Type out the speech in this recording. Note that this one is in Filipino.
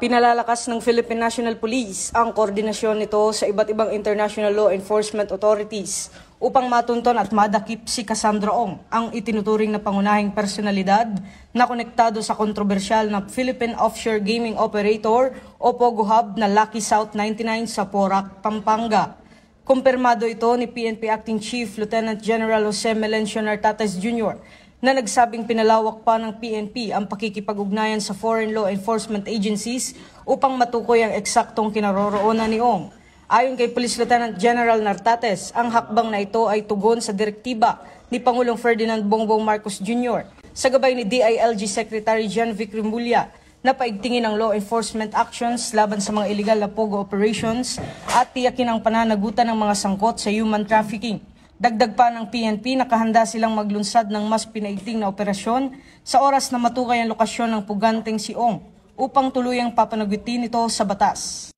Pinalalakas ng Philippine National Police ang koordinasyon nito sa iba't ibang international law enforcement authorities upang matunton at madakip si Cassandra Ong, ang itinuturing na pangunahing personalidad na konektado sa kontrobersyal na Philippine Offshore Gaming Operator o POGO Hub na Lucky South 99 sa Porac, Pampanga. Kumpirmado ito ni PNP Acting Chief Lieutenant General Jose Melencio Nartates Jr. na nagsabing pinalawak pa ng PNP ang pakikipag-ugnayan sa foreign law enforcement agencies upang matukoy ang eksaktong kinaroroonan ni Ong. Ayon kay Police Lieutenant General Nartates, ang hakbang na ito ay tugon sa direktiba ni Pangulong Ferdinand Bongbong Marcos Jr. sa gabay ni DILG Secretary John Vic Rimulya na paigtingin ang law enforcement actions laban sa mga illegal na POGO operations at tiyakin ang pananagutan ng mga sangkot sa human trafficking. Dagdag pa ng PNP, nakahanda silang maglunsad ng mas pinaigting na operasyon sa oras na matukay ang lokasyon ng puganteng si Ong upang tuluyang papanagutin ito sa batas.